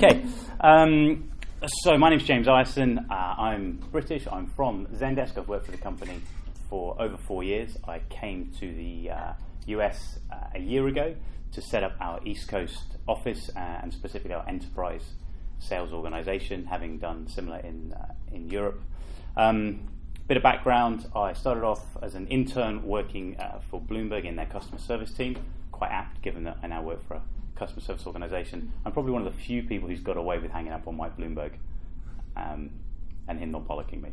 Okay, so my name's James Ison. I'm British. I'm from Zendesk. I've worked for the company for over 4 years. I came to the US a year ago to set up our East Coast office and specifically our enterprise sales organisation, having done similar in Europe. Bit of background, I started off as an intern working for Bloomberg in their customer service team. Quite apt, given that I now work for a customer service organisation. I'm probably one of the few people who's got away with hanging up on Mike Bloomberg and him not bollocking me.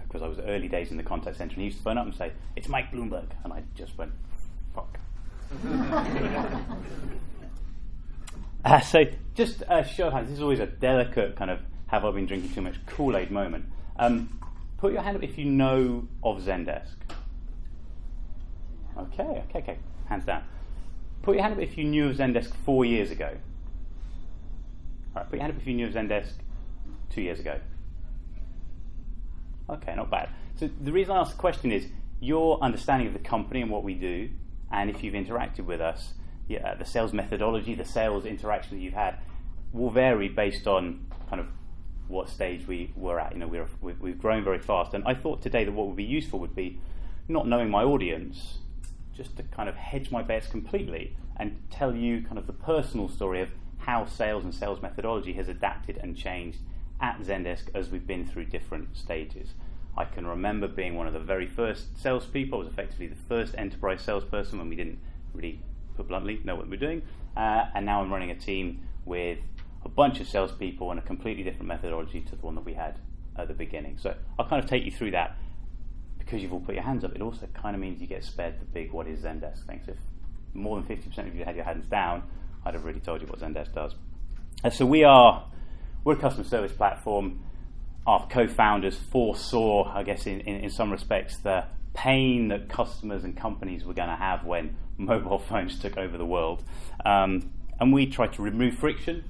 Because I was early days in the contact centre, and he used to phone up and say, "It's Mike Bloomberg," and I just went, "Fuck." So just a show of hands. This is always a delicate kind of have I been drinking too much Kool-Aid moment. Put your hand up if you know of Zendesk. Okay. Hands down. Put your hand up if you knew of Zendesk 4 years ago. All right, put your hand up if you knew of Zendesk 2 years ago. Okay, not bad. So the reason I asked the question is your understanding of the company and what we do, and if you've interacted with us, the sales methodology, the sales interaction that you've had will vary based on kind of what stage we were at. You know, we've grown very fast, and I thought today that what would be useful would be not knowing my audience, just to kind of hedge my bets completely and tell you kind of the personal story of how sales and sales methodology has adapted and changed at Zendesk as we've been through different stages. I can remember being one of the very first salespeople. I was effectively the first enterprise salesperson when we didn't really, put bluntly, know what we were doing. And now I'm running a team with a bunch of salespeople and a completely different methodology to the one that we had at the beginning. So I'll kind of take you through that. Because you've all put your hands up, it also kind of means you get spared the big what is Zendesk thing. So if more than 50% of you had your hands down, I'd have really told you what Zendesk does. So we're a customer service platform. Our co-founders foresaw, I guess in some respects, the pain that customers and companies were going to have when mobile phones took over the world. And we tried to remove friction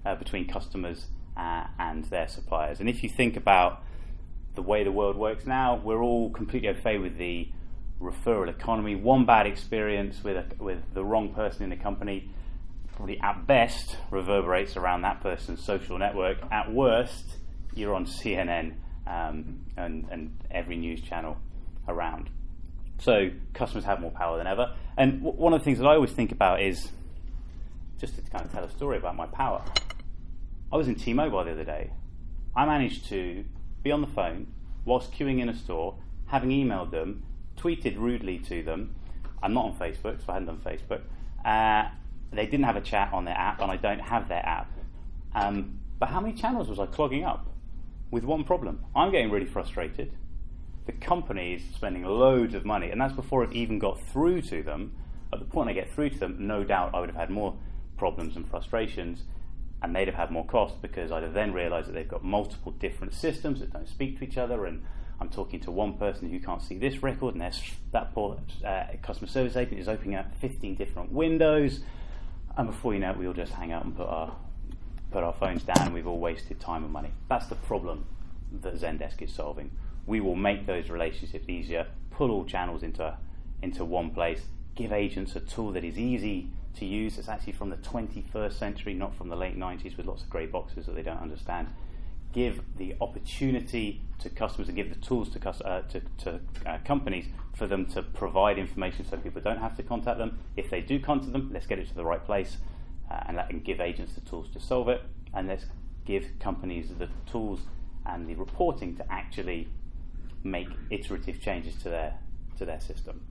between customers and their suppliers. And if you think about the way the world works now, we're all completely au fait with the referral economy. One bad experience with the wrong person in the company probably at best reverberates around that person's social network. At worst, you're on CNN and every news channel around. So customers have more power than ever. And one of the things that I always think about is, just to kind of tell a story about my power, I was in T-Mobile the other day. I managed to be on the phone whilst queuing in a store, having emailed them, tweeted rudely to them. I'm not on Facebook, so I hadn't done Facebook. They didn't have a chat on their app, and I don't have their app. But how many channels was I clogging up with one problem? I'm getting really frustrated. The company is spending loads of money, and that's before it even got through to them. At the point I get through to them, no doubt I would have had more problems and frustrations, and they'd have had more cost because I'd have then realised that they've got multiple different systems that don't speak to each other, and I'm talking to one person who can't see this record, and that poor customer service agent is opening up 15 different windows, and before you know it, we all just hang out and put our phones down, and we've all wasted time and money. That's the problem that Zendesk is solving. We will make those relationships easier, pull all channels into one place, give agents a tool that is easy to use. It's actually from the 21st century, not from the late 90s with lots of grey boxes that they don't understand. Give the opportunity to customers and give the tools to companies for them to provide information so people don't have to contact them. If they do contact them, let's get it to the right place and give agents the tools to solve it, and let's give companies the tools and the reporting to actually make iterative changes to their system.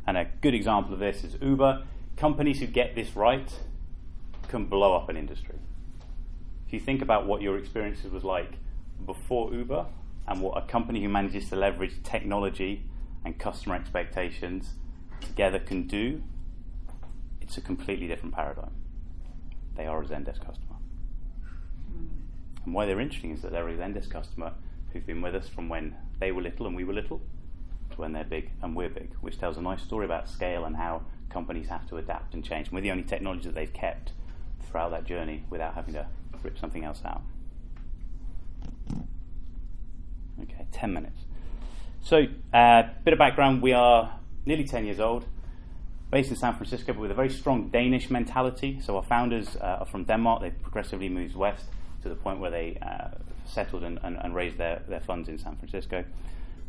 And a good example of this is Uber. Companies who get this right can blow up an industry. If you think about what your experiences was like before Uber and what a company who manages to leverage technology and customer expectations together can do, it's a completely different paradigm. They are a Zendesk customer. And why they're interesting is that they're a Zendesk customer who've been with us from when they were little and we were little, to when they're big and we're big, which tells a nice story about scale and how companies have to adapt and change. And we're the only technology that they've kept throughout that journey without having to rip something else out. Okay, 10 minutes. So, bit of background, we are nearly 10 years old. based in San Francisco, but with a very strong Danish mentality. So our founders are from Denmark. They've progressively moved west to the point where they settled and raised their funds in San Francisco.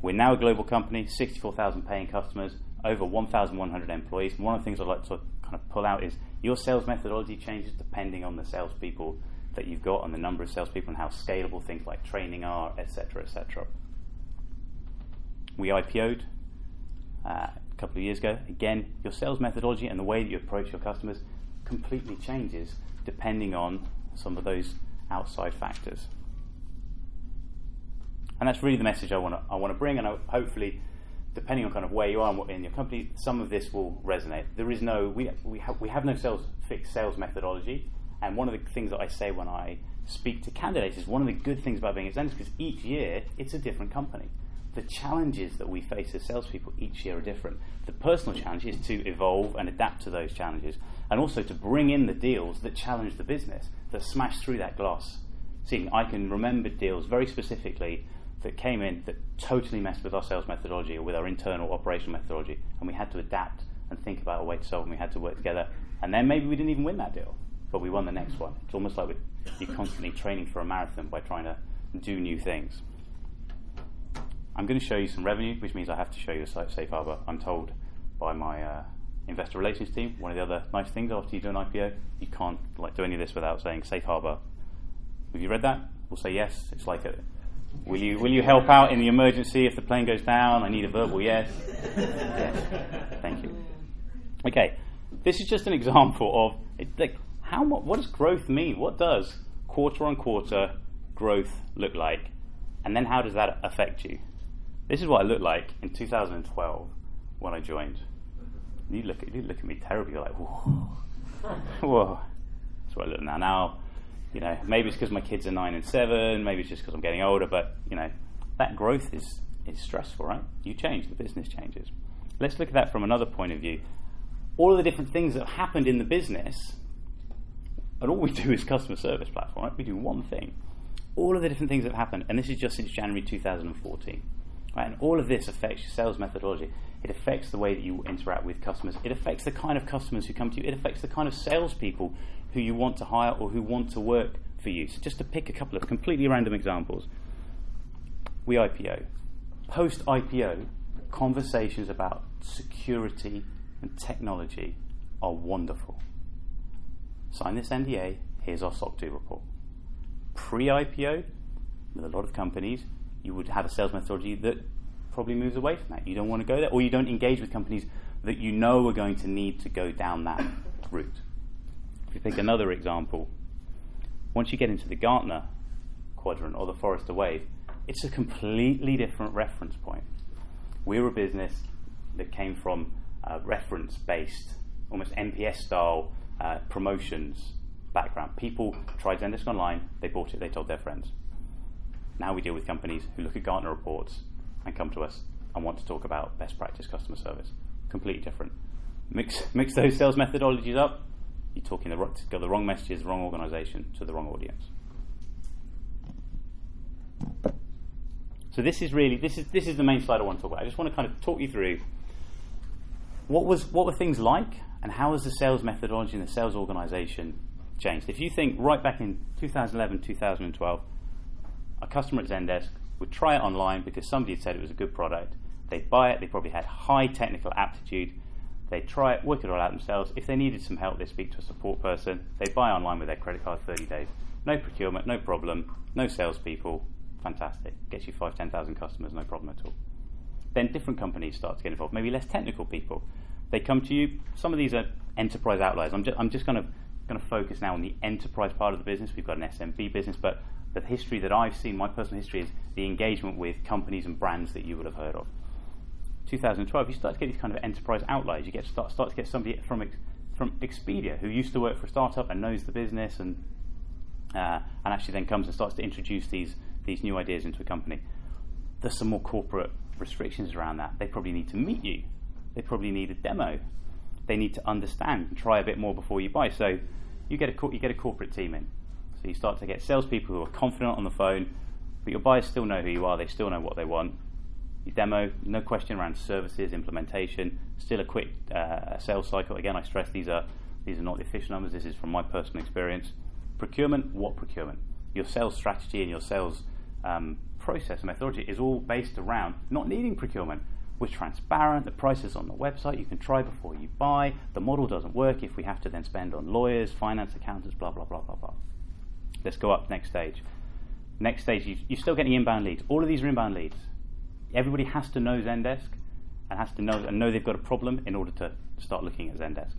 We're now a global company, 64,000 paying customers, over 1,100 employees. And one of the things I'd like to kind of pull out is your sales methodology changes depending on the salespeople that you've got and the number of salespeople and how scalable things like training are, etc., etc. We IPO'd a couple of years ago. Again, your sales methodology and the way that you approach your customers completely changes depending on some of those outside factors. And that's really the message I want to bring, and hopefully, depending on kind of where you are in your company, some of this will resonate. There is no, we have no fixed sales methodology, and one of the things that I say when I speak to candidates is one of the good things about being at Zendesk is each year it's a different company. The challenges that we face as salespeople each year are different. The personal challenge is to evolve and adapt to those challenges, and also to bring in the deals that challenge the business, that smash through that glass. See, I can remember deals very specifically that came in that totally messed with our sales methodology or with our internal operational methodology, and we had to adapt and think about a way to solve them. We had to work together, and then maybe we didn't even win that deal, but we won the next one. It's almost like you're constantly training for a marathon by trying to do new things. I'm going to show you some revenue, which means I have to show you a safe harbor. I'm told by my investor relations team, one of the other nice things after you do an IPO, you can't do any of this without saying safe harbor. Have you read that? We'll say yes. It's like will you help out in the emergency if the plane goes down? I need a verbal yes. Yes. Thank you. Okay, this is just an example of what does growth mean? What does quarter-on-quarter growth look like? And then how does that affect you? This is what I looked like in 2012 when I joined. You look at me terribly. You're like, whoa, whoa. That's what I look now. Now, maybe it's because my kids are 9 and 7. Maybe it's just because I'm getting older. But that growth is stressful, right? You change, the business changes. Let's look at that from another point of view. All of the different things that have happened in the business, and all we do is customer service platform, right? We do one thing. All of the different things that have happened, and this is just since January 2014. Right? And all of this affects your sales methodology. It affects the way that you interact with customers. It affects the kind of customers who come to you. It affects the kind of salespeople who you want to hire or who want to work for you. So just to pick a couple of completely random examples. We IPO. Post-IPO, conversations about security and technology are wonderful. Sign this NDA, here's our SOC 2 report. Pre-IPO, with a lot of companies, you would have a sales methodology that probably moves away from that. You don't want to go there, or you don't engage with companies that you know are going to need to go down that route. If you pick another example, once you get into the Gartner quadrant or the Forrester Wave, it's a completely different reference point. We're a business that came from reference-based, almost NPS-style promotions background. People tried Zendesk online, they bought it, they told their friends. Now we deal with companies who look at Gartner reports and come to us and want to talk about best practice customer service. Completely different. Mix those sales methodologies up, you're talking got the wrong messages, the wrong organisation to the wrong audience. So this is the main slide I want to talk about. I just want to kind of talk you through what were things like and how has the sales methodology and the sales organisation changed. If you think right back in 2011, 2012, a customer at Zendesk would try it online because somebody had said it was a good product. They'd buy it, they probably had high technical aptitude. They'd try it, work it all out themselves. If they needed some help, they'd speak to a support person. They'd buy online with their credit card 30 days. No procurement, no problem, no salespeople. Fantastic. Gets you 5,000-10,000 customers, no problem at all. Then different companies start to get involved, maybe less technical people. They come to you. Some of these are enterprise outliers. I'm just going to focus now on the enterprise part of the business. We've got an SMB business, but the history that I've seen, my personal history, is the engagement with companies and brands that you would have heard of. 2012, you start to get these kind of enterprise outliers. You start to get somebody from Expedia who used to work for a startup and knows the business, and actually then comes and starts to introduce these new ideas into a company. There's some more corporate restrictions around that. They probably need to meet you. They probably need a demo. They need to understand and try a bit more before you buy. So you get a corporate team in. So you start to get salespeople who are confident on the phone, but your buyers still know who you are. They still know what they want. You demo, no question around services, implementation, still a quick sales cycle. Again, I stress these are not the official numbers, this is from my personal experience. Procurement, what procurement? Your sales strategy and your sales process and methodology is all based around not needing procurement. We're transparent, the price is on the website, you can try before you buy, the model doesn't work if we have to then spend on lawyers, finance accountants, blah, blah, blah, blah, blah. Let's go up next stage. Next stage, you're still getting inbound leads. All of these are inbound leads. Everybody has to know Zendesk and has to know they've got a problem in order to start looking at Zendesk.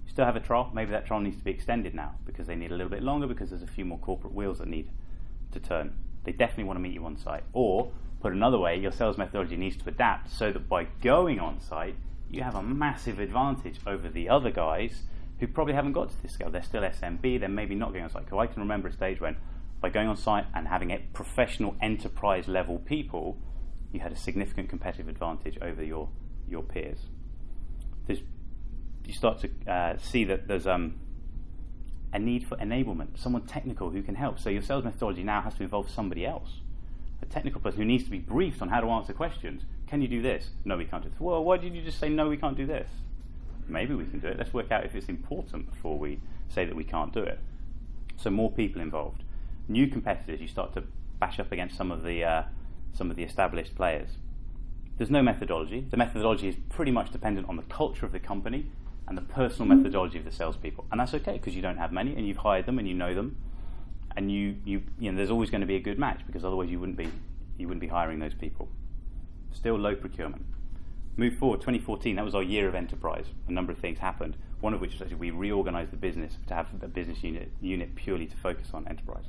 You still have a trial. Maybe that trial needs to be extended now because they need a little bit longer because there's a few more corporate wheels that need to turn. They definitely want to meet you on site. Or, put another way, your sales methodology needs to adapt so that by going on site, you have a massive advantage over the other guys who probably haven't got to this scale. They're still SMB, they're maybe not going on site. Because I can remember a stage when by going on site and having a professional enterprise level people, you had a significant competitive advantage over your peers. You start to see that there's a need for enablement, someone technical who can help. So your sales methodology now has to involve somebody else, a technical person who needs to be briefed on how to answer questions. Can you do this? No, we can't do this. Well, why did you just say no, we can't do this? Maybe we can do it. Let's work out if it's important before we say that we can't do it. So more people involved. New competitors, you start to bash up against some of the established players. There's no methodology. The methodology is pretty much dependent on the culture of the company and the personal methodology of the salespeople, and that's okay because you don't have many and you've hired them and you know them, and you know there's always going to be a good match because otherwise you wouldn't be hiring those people. Still low procurement. Move forward, 2014. That was our year of enterprise. A number of things happened. One of which was actually we reorganized the business to have the business unit purely to focus on enterprise.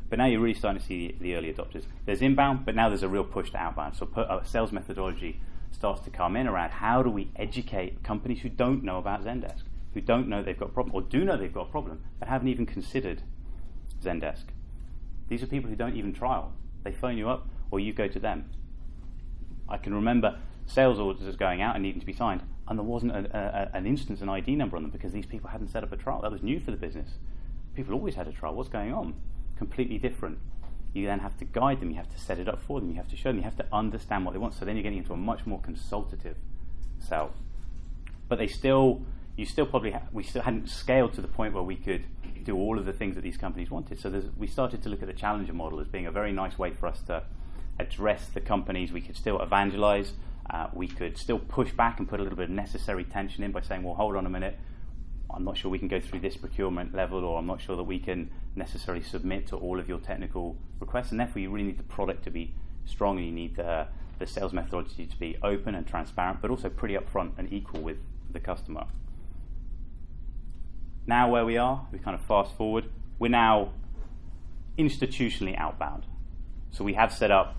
But now you're really starting to see the early adopters. There's inbound, but now there's a real push to outbound. So sales methodology starts to come in around how do we educate companies who don't know about Zendesk, who don't know they've got a problem, or do know they've got a problem, but haven't even considered Zendesk. These are people who don't even trial. They phone you up, or you go to them. I can remember sales orders going out and needing to be signed, and there wasn't an instance, an ID number on them because these people hadn't set up a trial. That was new for the business. People always had a trial. What's going on? Completely different. You then have to guide them, you have to set it up for them, you have to show them, you have to understand what they want. So then you're getting into a much more consultative sell. But we still hadn't scaled to the point where we could do all of the things that these companies wanted. So we started to look at the challenger model as being a very nice way for us to address the companies. We could still evangelize, we could still push back and put a little bit of necessary tension in by saying, well, hold on a minute, I'm not sure we can go through this procurement level, or I'm not sure that we can necessarily submit to all of your technical requests, and therefore you really need the product to be strong, and you need the sales methodology to be open and transparent, but also pretty upfront and equal with the customer. Now where we are, we kind of fast forward, we're now institutionally outbound. So we have set up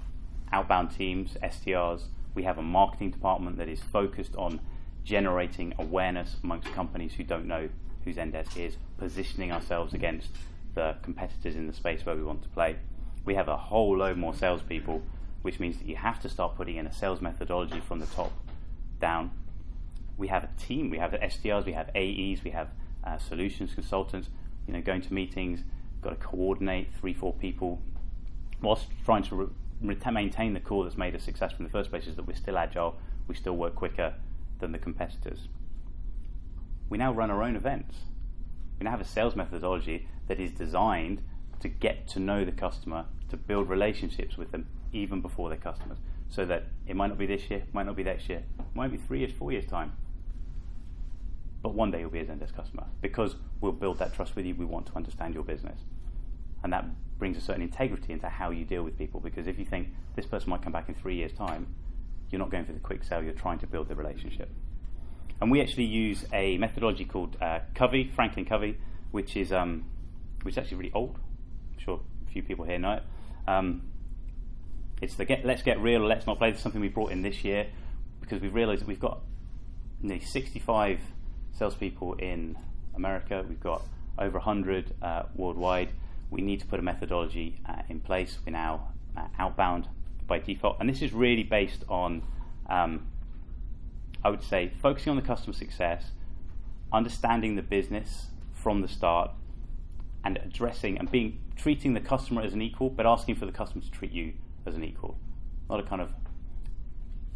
outbound teams, SDRs, we have a marketing department that is focused on generating awareness amongst companies who don't know who Zendesk is, positioning ourselves against the competitors in the space where we want to play. We have a whole load more salespeople, which means that you have to start putting in a sales methodology from the top down. We have a team, we have SDRs, we have AEs, we have solutions consultants, going to meetings, got to coordinate 3-4 people, whilst trying to maintain the core that's made us successful in the first place, is that we're still agile, we still work quicker than the competitors. We now run our own events. We now have a sales methodology that is designed to get to know the customer, to build relationships with them even before they're customers, so that it might not be this year, might not be next year, might be 3 years, 4 years time, but one day you'll be a Zendesk customer because we'll build that trust with you. We want to understand your business, and that brings a certain integrity into how you deal with people, because if you think this person might come back in 3 years time, you're not going for the quick sale, you're trying to build the relationship. And we actually use a methodology called Covey, Franklin Covey, which is actually really old. I'm sure a few people here know it. It's the let's get real or let's not play. This is something we brought in this year because we've realised that we've got nearly 65 salespeople in America. We've got over 100 worldwide. We need to put a methodology in place. We're now outbound by default, and this is really based on I would say focusing on the customer success, understanding the business from the start, and addressing and treating the customer as an equal, but asking for the customer to treat you as an equal. not a kind of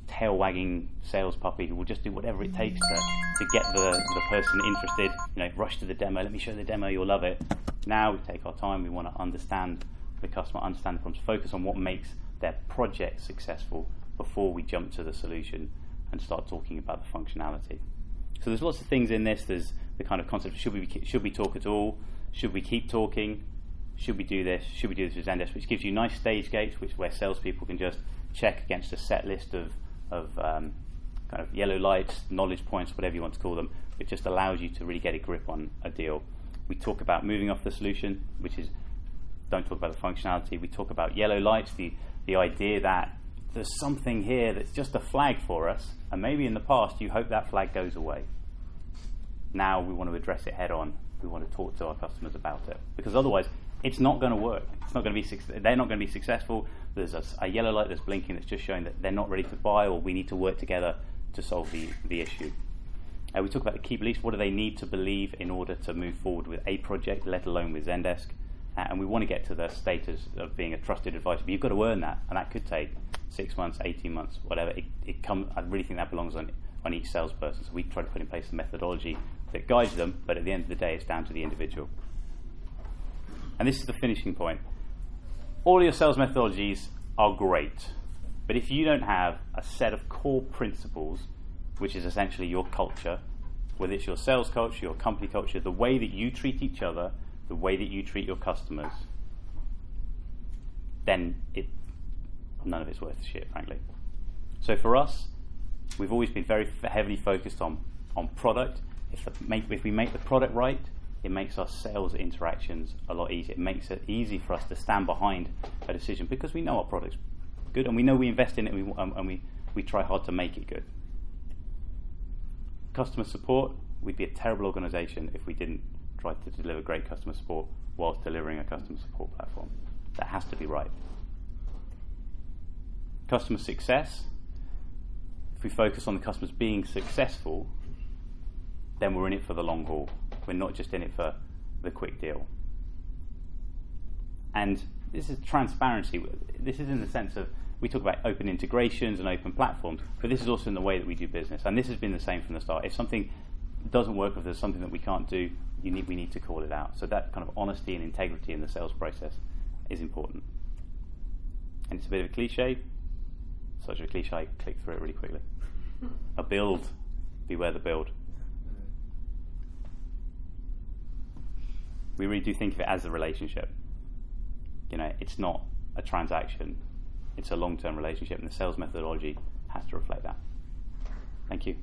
tail-wagging sales puppy who will just do whatever it takes to get the person interested. Rush to the demo. Let me show the demo. You'll love it. Now we take our time. We want to understand the customer, understand the problems, focus on what makes their project successful before we jump to the solution and start talking about the functionality. So there's lots of things in this. There's the kind of concept of should we talk at all? Should we keep talking? Should we do this? Should we do this with Zendesk? Which gives you nice stage gates, where salespeople can just check against a set list of kind of yellow lights, knowledge points, whatever you want to call them. It just allows you to really get a grip on a deal. We talk about moving off the solution, which is don't talk about the functionality. We talk about yellow lights, the idea that there's something here that's just a flag for us, and maybe in the past you hope that flag goes away. Now we want to address it head on. We want to talk to our customers about it, because otherwise it's not going to work. It's not going to be. They're not going to be successful. There's a yellow light that's blinking that's just showing that they're not ready to buy, or we need to work together to solve the issue. We talk about the key beliefs. What do they need to believe in order to move forward with a project, let alone with Zendesk? And we want to get to the status of being a trusted advisor. But you've got to earn that, and that could take 6 months, 18 months, whatever. I really think that belongs on each salesperson. So we try to put in place a methodology that guides them, but at the end of the day, it's down to the individual. And this is the finishing point. All your sales methodologies are great, but if you don't have a set of core principles, which is essentially your culture, whether it's your sales culture, your company culture, the way that you treat each other, the way that you treat your customers, then none of it's worth shit, frankly. So for us, we've always been very heavily focused on product. If we make the product right, it makes our sales interactions a lot easier. It makes it easy for us to stand behind a decision because we know our product's good and we know we invest in it and we try hard to make it good. Customer support, we'd be a terrible organisation if we didn't try to deliver great customer support whilst delivering a customer support platform. That has to be right. Customer success, if we focus on the customers being successful, then we're in it for the long haul. We're not just in it for the quick deal. And this is transparency. This is in the sense of, we talk about open integrations and open platforms, but this is also in the way that we do business. And this has been the same from the start. If something doesn't work, if there's something that we can't do, we need to call it out. So that kind of honesty and integrity in the sales process is important. And it's a bit of a cliche. Such a cliche, I click through it really quickly. A build, beware the build. We really do think of it as a relationship. It's not a transaction. It's a long-term relationship, and the sales methodology has to reflect that. Thank you.